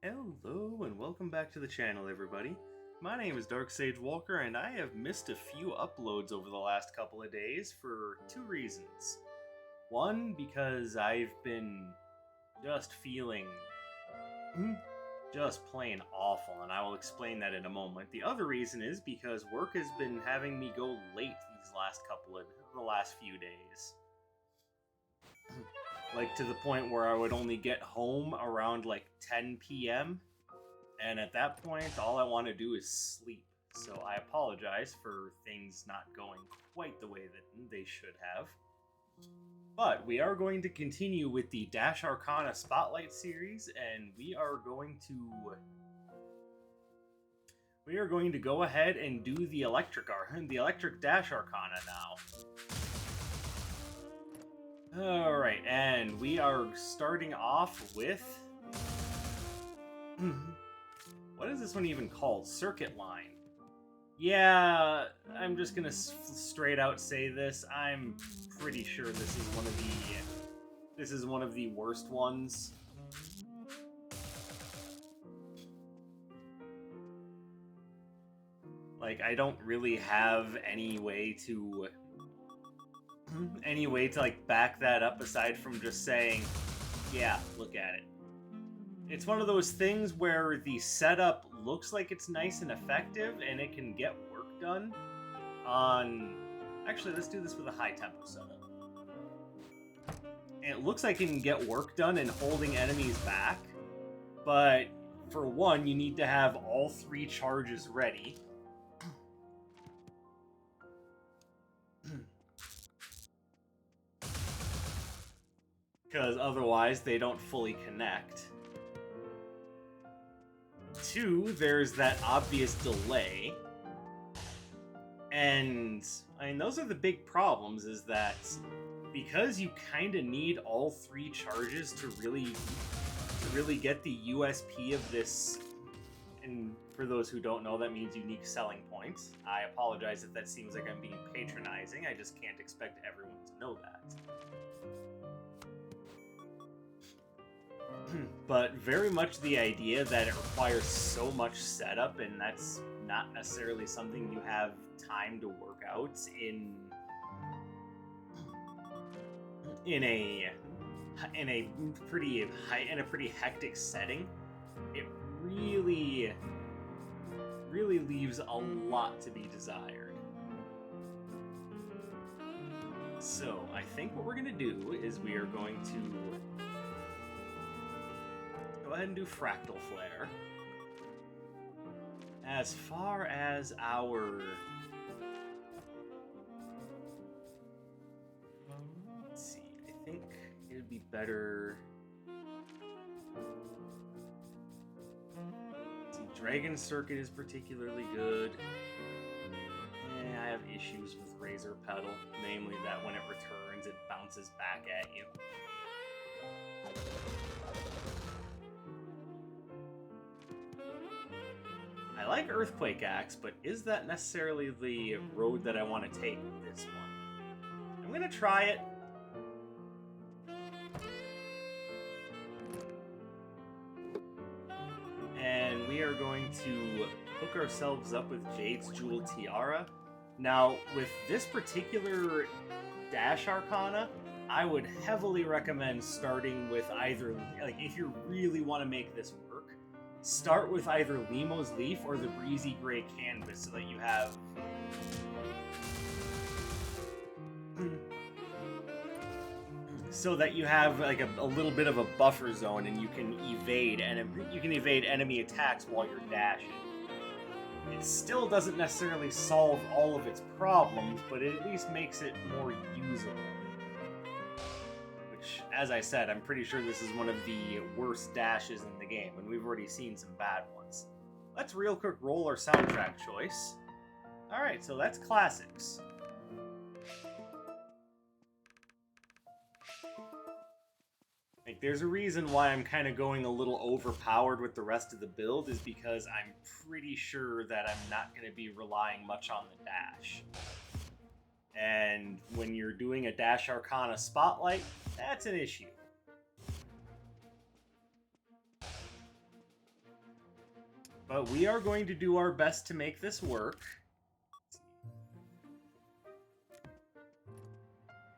Hello and welcome back to the channel, everybody. My name is Dark Sage Walker, and I have missed a few uploads over the last couple of days for two reasons. One, because I've been just feeling just plain awful, and I will explain that in a moment. The other reason is because work has been having me go late the last few days. Like, to the point where I would only get home around, like, 10 p.m. And at that point, all I want to do is sleep. So I apologize for things not going quite the way that they should have. But we are going to continue with the Dash Arcana Spotlight Series, and we are going to go ahead and do the electric Dash Arcana now. Alright, and we are starting off with... what is this one even called? Circuit line. Yeah, I'm just gonna straight out say this. I'm pretty sure this is one of the worst ones. Like, I don't really have any way to like back that up aside from just saying, yeah, look at it. It's one of those things where the setup looks like it's nice and effective and it can get work done on... Actually, let's do this with a high tempo setup. And it looks like it can get work done in holding enemies back, but for one, you need to have all three charges ready. Because otherwise they don't fully connect. Two, there's that obvious delay. And, I mean, those are the big problems, is that because you kind of need all three charges to really get the USP of this, and for those who don't know, that means unique selling points. I apologize if that seems like I'm being patronizing, I just can't expect everyone to know that. But very much the idea that it requires so much setup, and that's not necessarily something you have time to work out in a pretty hectic setting. It really leaves a lot to be desired. So I think what we're gonna do is we are going to go ahead and do Fractal Flare. As far as our... let's see, I think it would be better... let's see, Dragon Circuit is particularly good. I have issues with Razor Pedal, namely that when it returns, it bounces back at you. I like Earthquake Axe, but is that necessarily the road that I want to take with this one? I'm gonna try it. And we are going to hook ourselves up with Jade's Jewel Tiara. Now, with this particular Dash Arcana, I would heavily recommend starting with either, like, if you really want to make this work, start with either Limo's Leaf or the Breezy Gray Canvas so that you have... like a little bit of a buffer zone, and you can evade enemy attacks while you're dashing. It still doesn't necessarily solve all of its problems, but it at least makes it more usable. Which, as I said, I'm pretty sure this is one of the worst dashes in the game, and we've already seen some bad ones. Let's real quick roll our soundtrack choice. Alright, so that's classics. Like, there's a reason why I'm kind of going a little overpowered with the rest of the build, is because I'm pretty sure that I'm not going to be relying much on the dash. And when you're doing a Dash Arcana Spotlight, that's an issue. But we are going to do our best to make this work.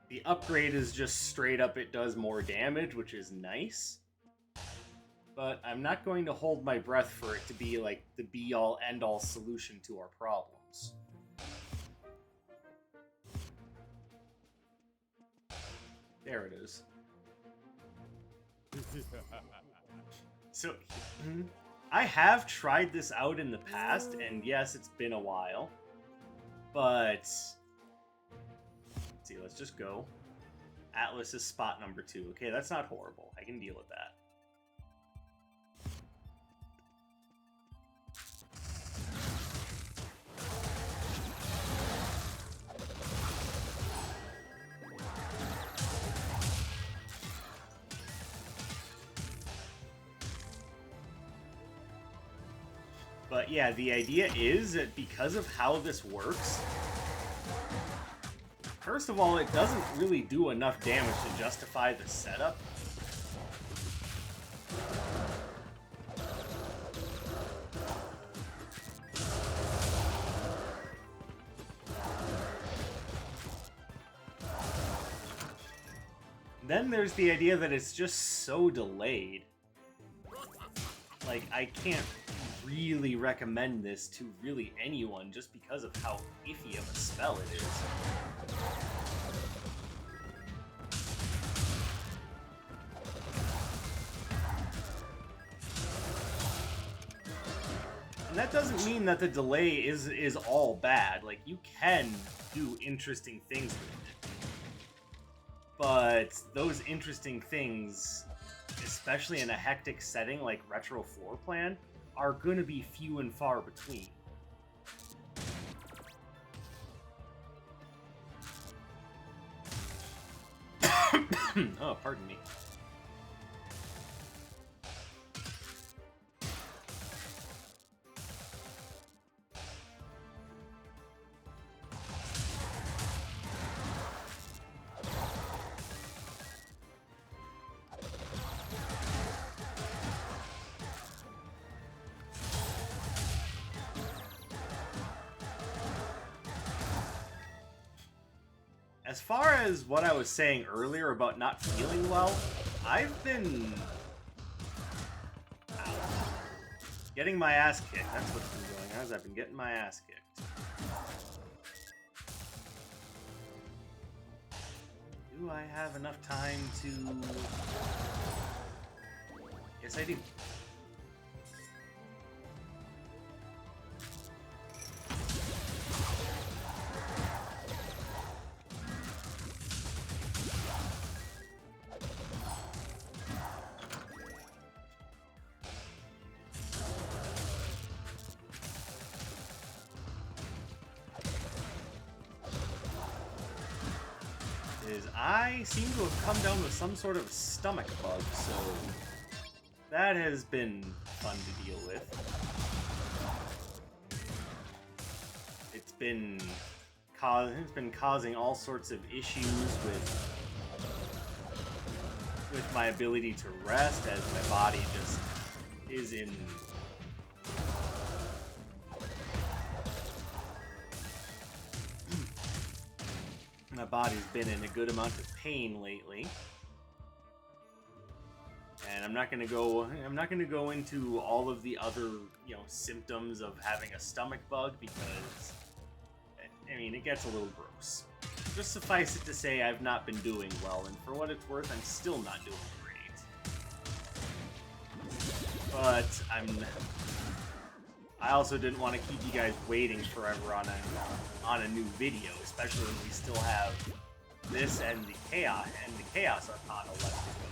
The upgrade is just straight up, it does more damage, which is nice. But I'm not going to hold my breath for it to be like the be-all, end-all solution to our problems. There it is. So, I have tried this out in the past, and yes, it's been a while. But, let's see, let's just go. Atlas is spot number 2. Okay, that's not horrible. I can deal with that. But yeah, the idea is that because of how this works, first of all, it doesn't really do enough damage to justify the setup. Then there's the idea that it's just so delayed. Like, I can't really recommend this to really anyone just because of how iffy of a spell it is. And that doesn't mean that the delay is all bad. Like, you can do interesting things with it. But those interesting things, especially in a hectic setting like Retro Floor Plan, are going to be few and far between. Oh, pardon me. As far as what I was saying earlier about not feeling well, I've been getting my ass kicked. That's what's been going on. I've been getting my ass kicked. Do I have enough time to... Yes, I do. I seem to have come down with some sort of stomach bug, so that has been fun to deal with. It's been causing all sorts of issues with my ability to rest, as my body just is in... My body's been in a good amount of pain lately, and I'm not gonna go into all of the other, symptoms of having a stomach bug because, I mean, it gets a little gross. Just suffice it to say, I've not been doing well, and for what it's worth, I'm still not doing great. But I also didn't want to keep you guys waiting forever on a new video, especially when we still have this and the Chaos Arcana left to go.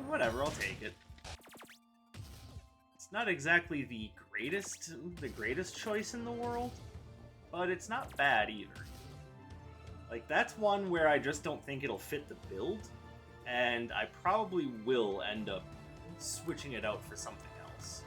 Whatever, I'll take it. not exactly the greatest choice in the world, but it's not bad either. Like, that's one where I just don't think it'll fit the build, and I probably will end up switching it out for something else.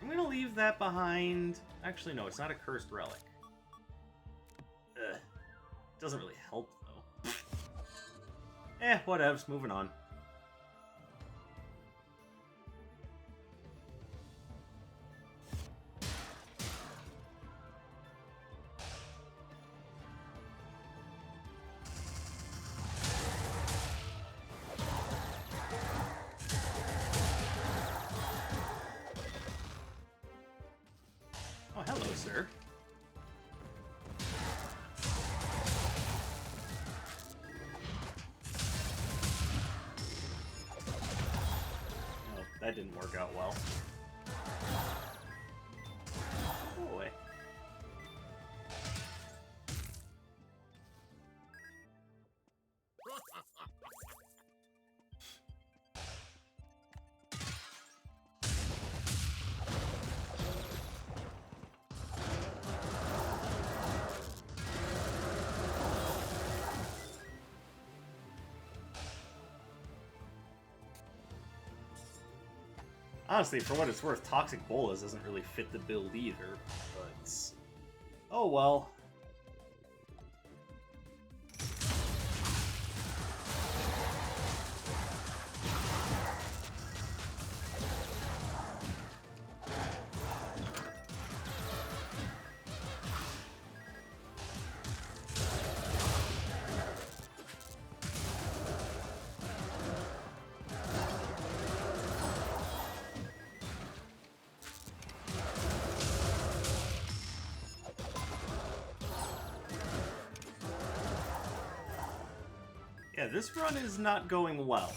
I'm gonna leave that behind. Actually, no, it's not a cursed relic. Ugh. Doesn't really help, though. Whatevs, moving on. Oh, hello, sir. Oh, that didn't work out well. Boy. Honestly, for what it's worth, Toxic Bolas doesn't really fit the build either, but... oh well. Yeah, this run is not going well.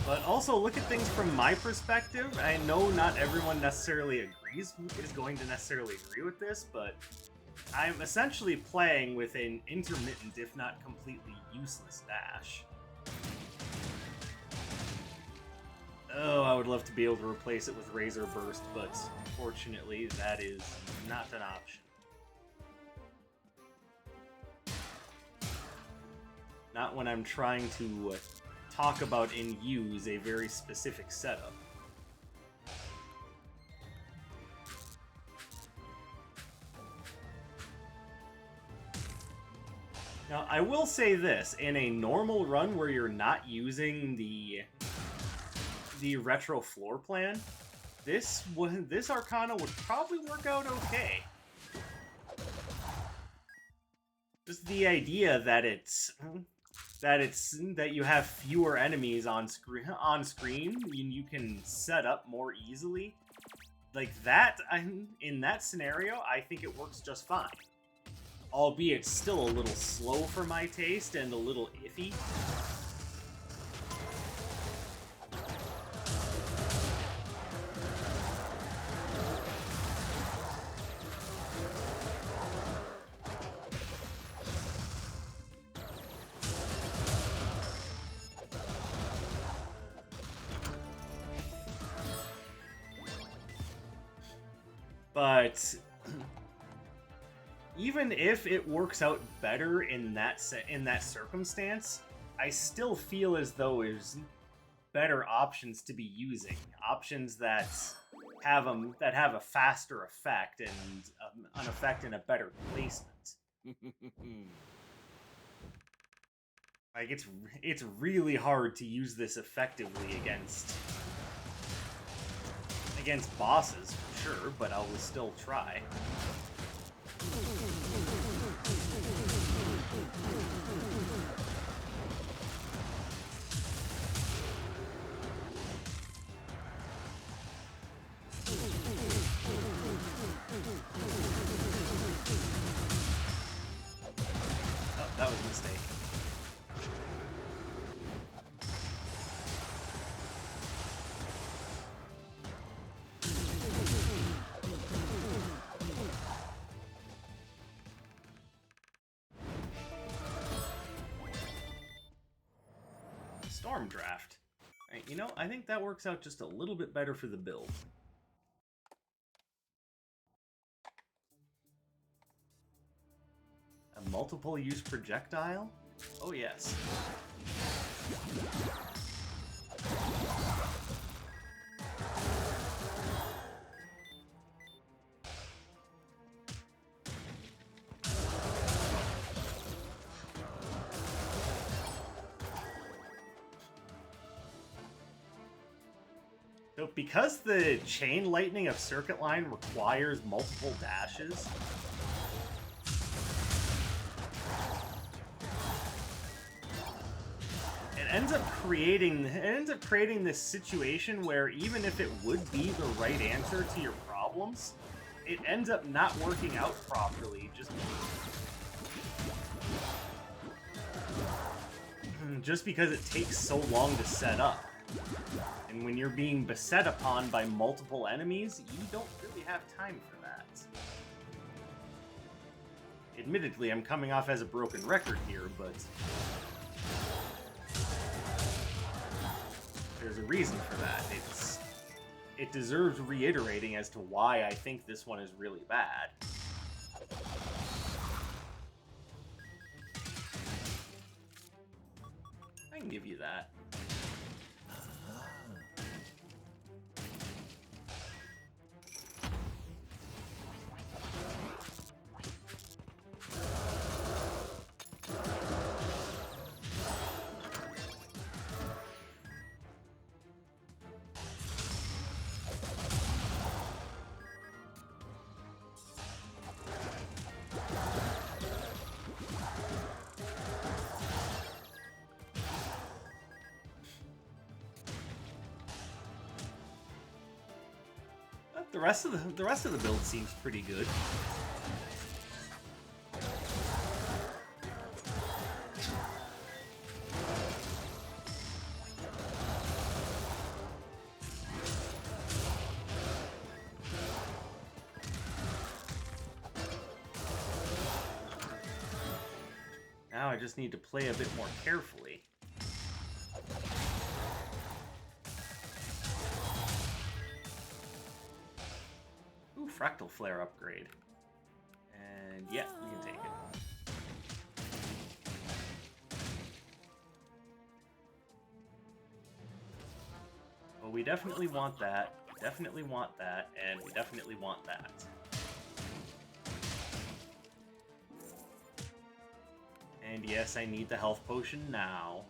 But also, look at things from my perspective. I know not everyone necessarily is going to necessarily agree with this, but I'm essentially playing with an intermittent, if not completely useless dash. Oh, I would love to be able to replace it with Razor Burst, but unfortunately, that is not an option. Not when I'm trying to talk about and use a very specific setup. Now, I will say this, in a normal run where you're not using the retro floor plan, this Arcana would probably work out okay. Just the idea that that you have fewer enemies on screen, and you can set up more easily. Like that, in that scenario, I think it works just fine. Albeit still a little slow for my taste and a little iffy. But even if it works out better in that circumstance, I still feel as though there's better options to be using. Options that have them that have a faster effect and an effect in a better placement. Like it's really hard to use this effectively against bosses for sure, but I'll still try. Oh, that was a mistake. Storm Draft. Right, you know, I think that works out just a little bit better for the build. A multiple use projectile? Oh yes. So because the chain lightning of Circuit Line requires multiple dashes, it ends up creating this situation where even if it would be the right answer to your problems, it ends up not working out properly just because it takes so long to set up. And when you're being beset upon by multiple enemies, you don't really have time for that. Admittedly, I'm coming off as a broken record here, but there's a reason for that. It deserves reiterating as to why I think this one is really bad. I can give you that. The rest of the build seems pretty good. Now I just need to play a bit more carefully. Fractal Flare upgrade. And yeah, we can take it. Well, we definitely want that, definitely want that, and we definitely want that. And yes, I need the health potion now.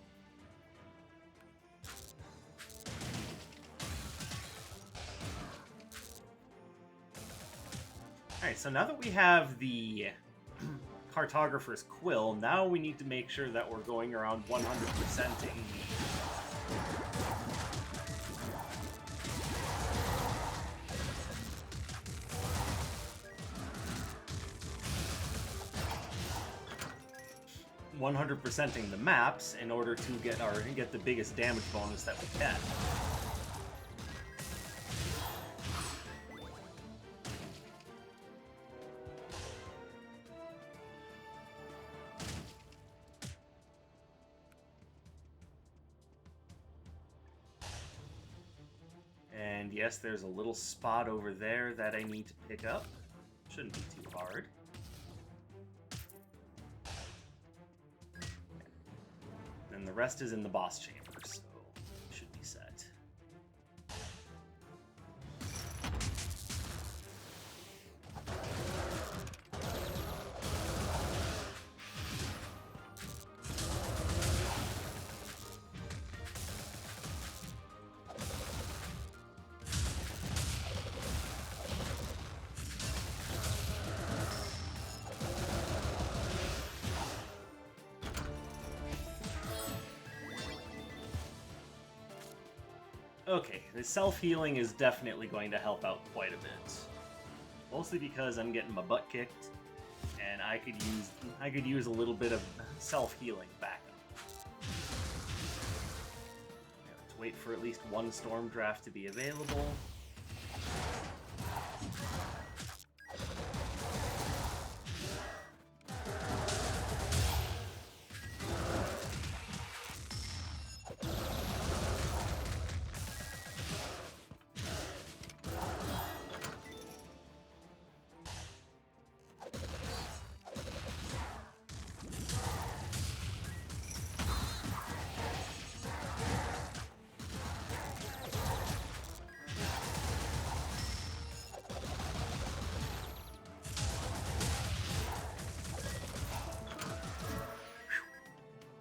Alright, so now that we have the Cartographer's Quill, now we need to make sure that we're going around 100%ing the maps in order to get the biggest damage bonus that we can. And yes, there's a little spot over there that I need to pick up. Shouldn't be too hard. And the rest is in the boss chamber, so it should be set. Okay, the self-healing is definitely going to help out quite a bit. Mostly because I'm getting my butt kicked, and I could use a little bit of self-healing backup. Let's wait for at least one storm draft to be available.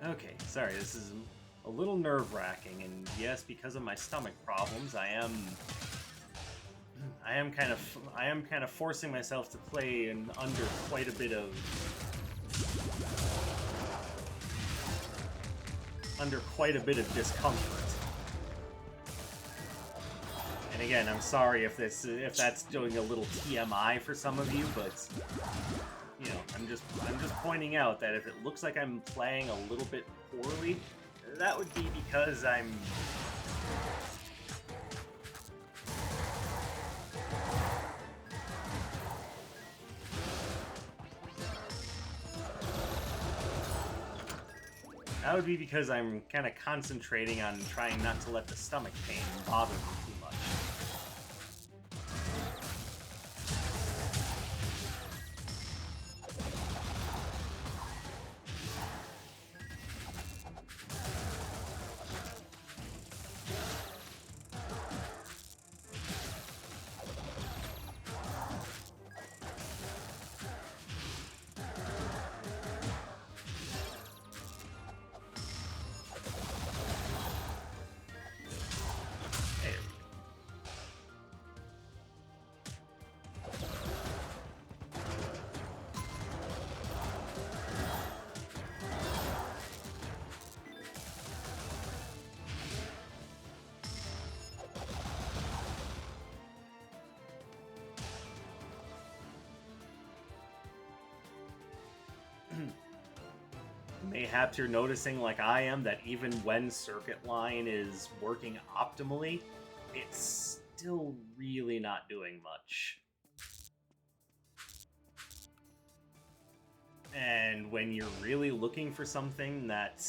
Okay, sorry, this is a little nerve-wracking, and yes, because of my stomach problems, I am kind of forcing myself to play under quite a bit of discomfort. And again, I'm sorry if that's doing a little TMI for some of you, but you know, I'm just pointing out that if it looks like I'm playing a little bit poorly, that would be because I'm kind of concentrating on trying not to let the stomach pain bother me too much. Mayhaps you're noticing, like I am, that even when Circuit Line is working optimally, it's still really not doing much. And when you're really looking for something that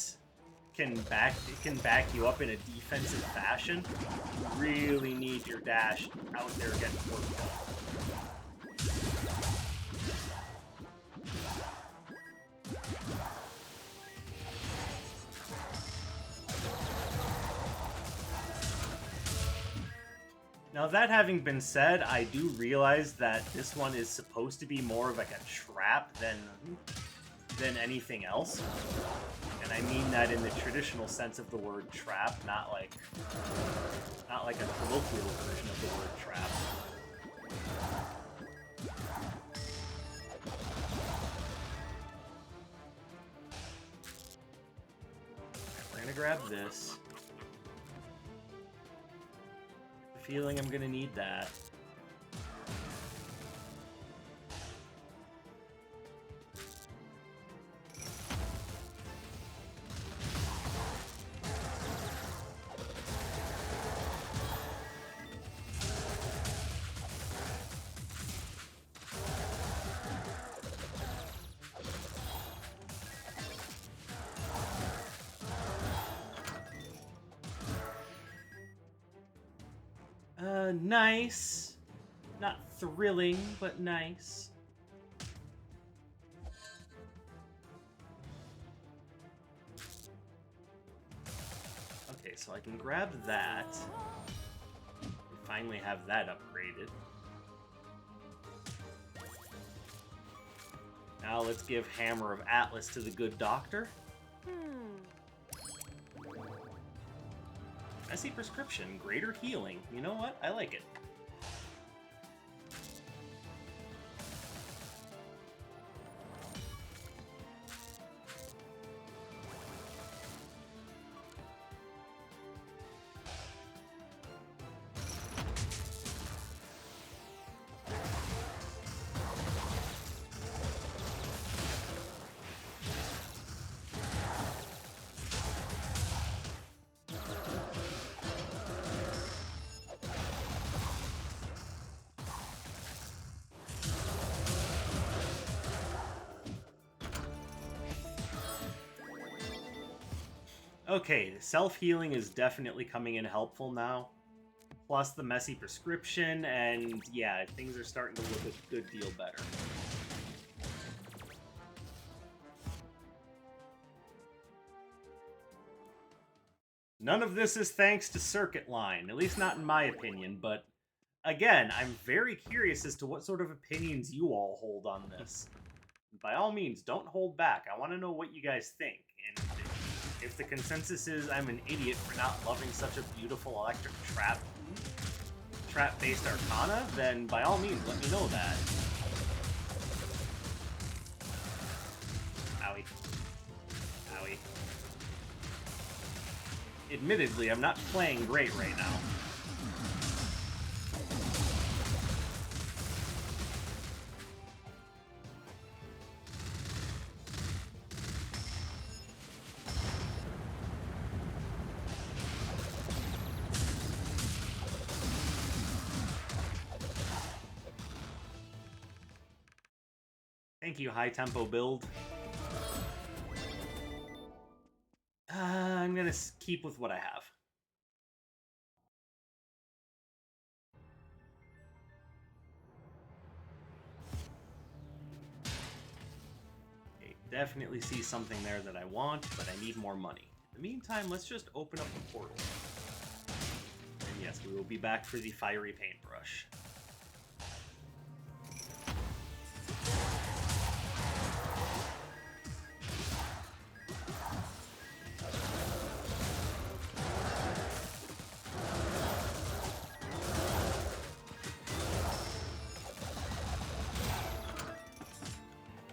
can back you up in a defensive fashion, you really need your dash out there getting work done. Now, that having been said, I do realize that this one is supposed to be more of like a trap than anything else. And I mean that in the traditional sense of the word trap, not like a colloquial version of the word trap. We're gonna grab this. Feeling I'm gonna need that. Nice. Not thrilling, but nice. Okay, so I can grab that. We finally have that upgraded. Now let's give Hammer of Atlas to the good doctor. Messy prescription, greater healing. You know what? I like it. Okay, self-healing is definitely coming in helpful now. Plus the messy prescription, and yeah, things are starting to look a good deal better. None of this is thanks to Circuit Line, at least not in my opinion, but again, I'm very curious as to what sort of opinions you all hold on this. By all means, don't hold back. I want to know what you guys think. And if the consensus is I'm an idiot for not loving such a beautiful electric trap-based Arcana, then by all means, let me know that. Owie. Owie. Admittedly, I'm not playing great right now. Thank you, high tempo build. I'm gonna keep with what I have. Okay, definitely see something there that I want, but I need more money. In the meantime, let's just open up the portal. And yes, we will be back for the fiery paintbrush.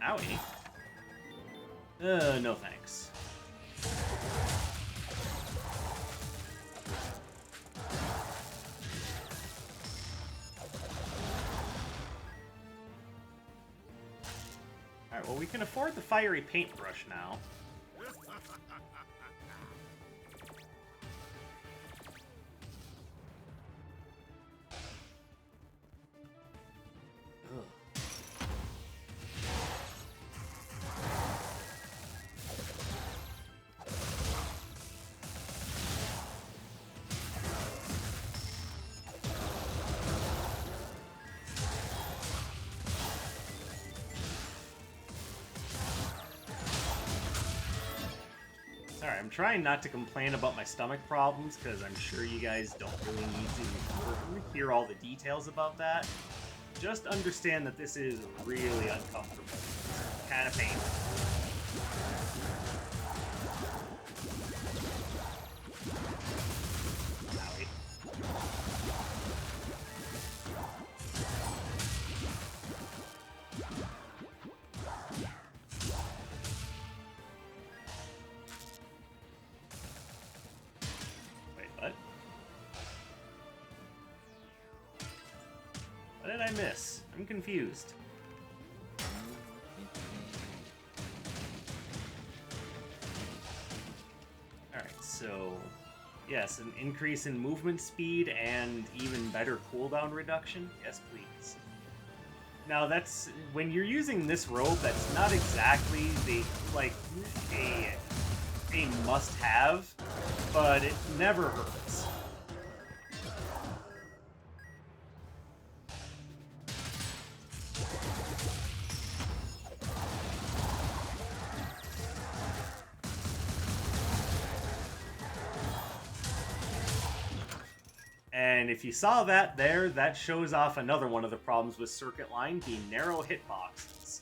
Owie. No thanks. Alright, well we can afford the fiery paintbrush now. Sorry, I'm trying not to complain about my stomach problems, because I'm sure you guys don't really need to hear all the details about that. Just understand that this is really uncomfortable. It's kind of painful. What did I miss? I'm confused. Alright, so... yes, an increase in movement speed and even better cooldown reduction? Yes, please. Now, that's... when you're using this robe, that's not exactly the, like, a must-have, but it never hurts. And if you saw that there, that shows off another one of the problems with Circuit Line, the narrow hitboxes.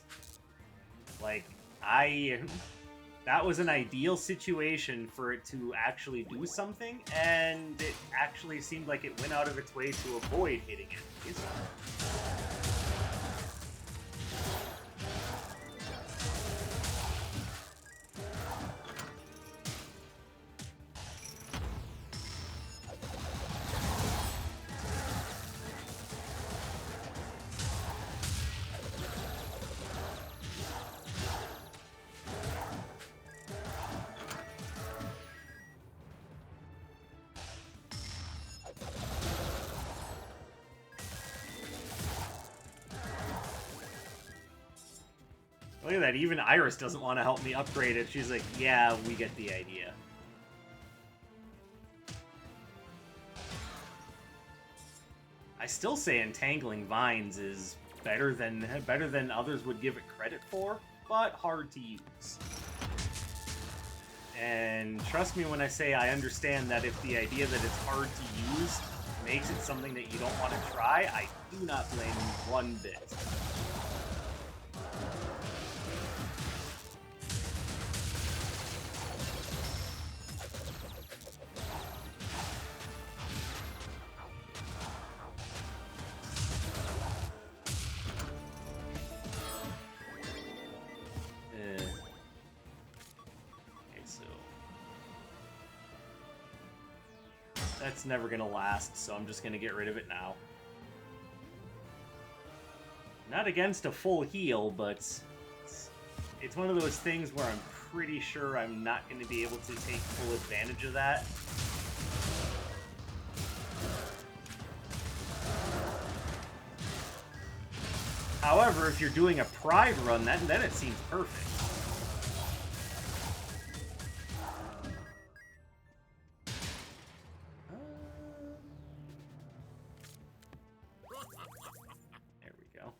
Like, that was an ideal situation for it to actually do something, and it actually seemed like it went out of its way to avoid hitting it. Look at that, even Iris doesn't want to help me upgrade it. She's like, yeah, we get the idea. still say Entangling Vines is better than others would give it credit for, but hard to use. And trust me when I say I understand that if the idea that it's hard to use makes it something that you don't want to try, I do not blame you one bit. That's never gonna last, so I'm just gonna get rid of it now. Not against a full heal, but it's one of those things where I'm pretty sure I'm not going to be able to take full advantage of that. However, if you're doing a Pride run, then it seems perfect. There we go.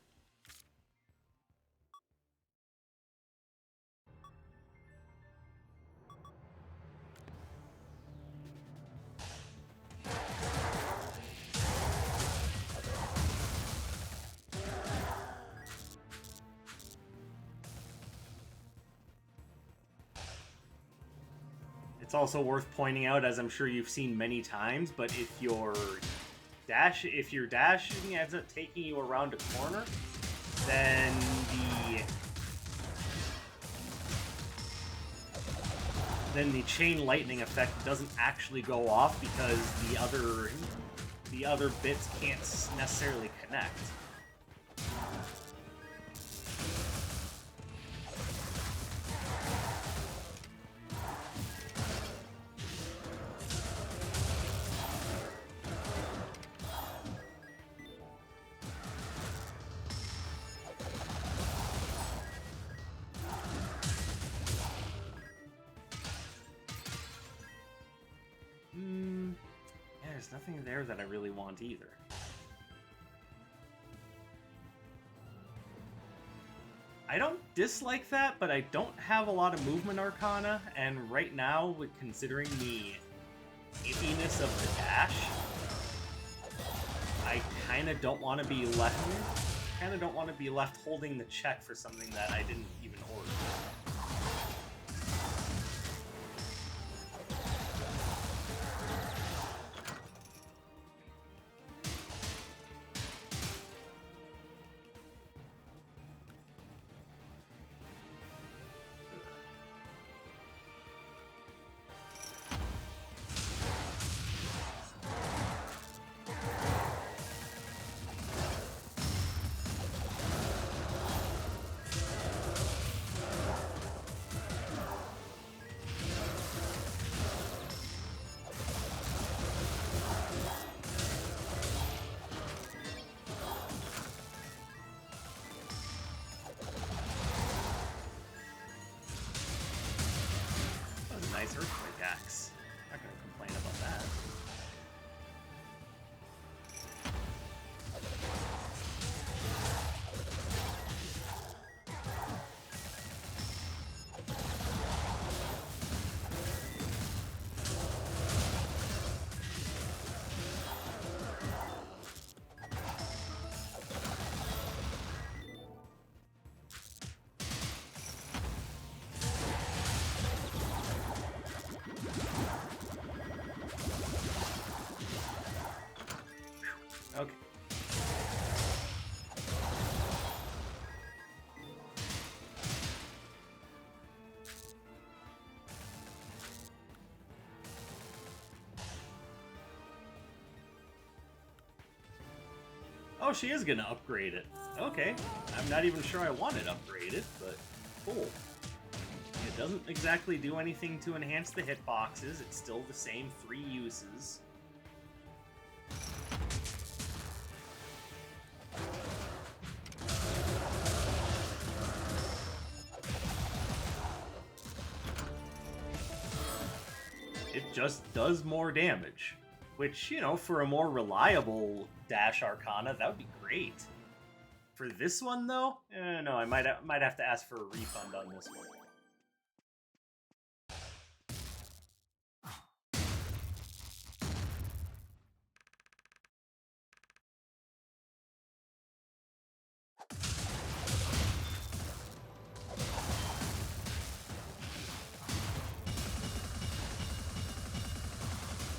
It's also worth pointing out, as I'm sure you've seen many times, but if your dashing ends up taking you around a corner, then the chain lightning effect doesn't actually go off because the other bits can't necessarily connect. There's nothing there that I really want either. I don't dislike that, but I don't have a lot of movement arcana, and right now, with considering the iffiness of the dash, I kind of don't want to be left holding the check for something that I didn't even order. Nice earthquake axe. Not gonna complain about that. Okay. Oh, she is gonna upgrade it. Okay. I'm not even sure I want it upgraded, but cool. It doesn't exactly do anything to enhance the hitboxes. It's still the same 3 uses. It just does more damage. Which, you know, for a more reliable Dash Arcana, that would be great. For this one, though, no, I might have to ask for a refund on this one.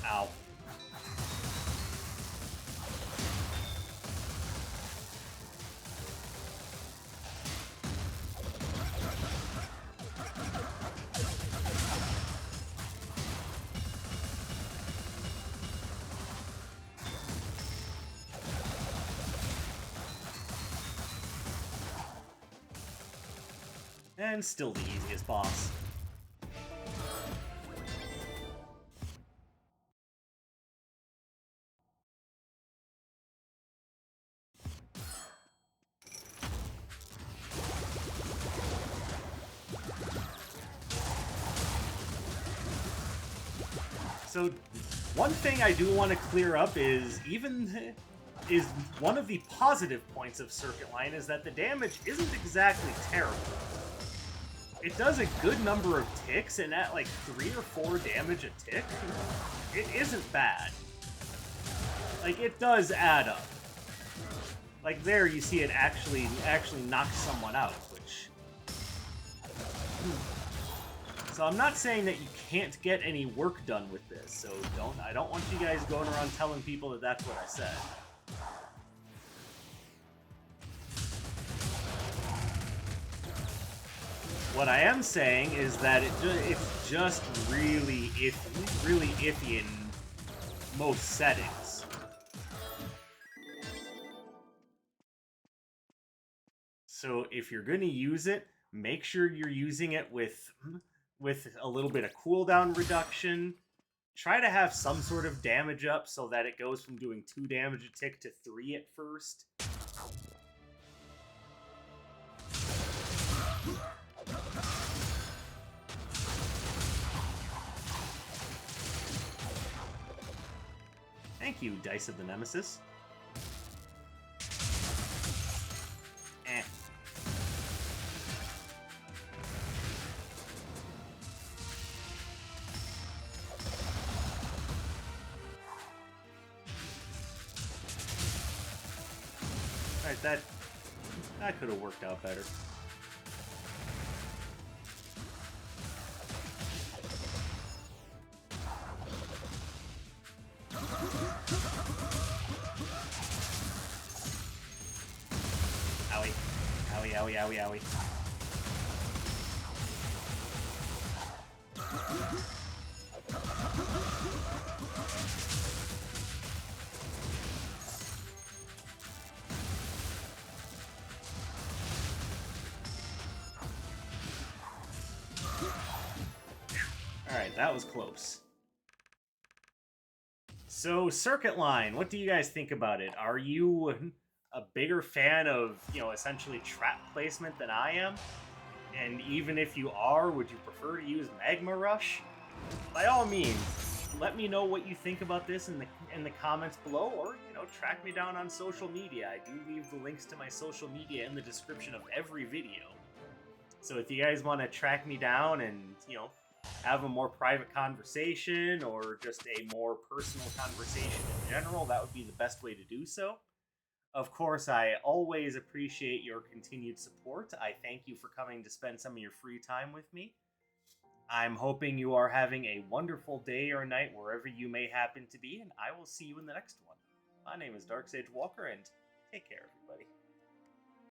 Ow. And still the easiest boss. So, one thing I do want to clear up is one of the positive points of Circuit Line is that the damage isn't exactly terrible. It does a good number of ticks, and at like 3 or 4 damage a tick, it isn't bad. Like, it does add up. Like there, you see it actually knocks someone out, which... So I'm not saying that you can't get any work done with this, so I don't want you guys going around telling people that that's what I said. What I am saying is that it's just really iffy in most settings. So if you're going to use it, make sure you're using it with a little bit of cooldown reduction. Try to have some sort of damage up so that it goes from doing 2 damage a tick to 3 at first. Thank you, Dice of the Nemesis. Eh. Alright, that could have worked out better. Owie. Owie, owie, owie, owie. Alright, that was close. So, Circuit Line, what do you guys think about it? Are you a bigger fan of, you know, essentially trap placement than I am? And even if you are, would you prefer to use Magma Rush? By all means, let me know what you think about this in the comments below, or, you know, track me down on social media. I do leave the links to my social media in the description of every video. So if you guys want to track me down and, you know, have a more private conversation or just a more personal conversation in general, that would be the best way to do so. Of course, I always appreciate your continued support. I thank you for coming to spend some of your free time with me. I'm hoping you are having a wonderful day or night wherever you may happen to be, and I will see you in the next one. My name is Dark Sage Walker, and take care, everybody.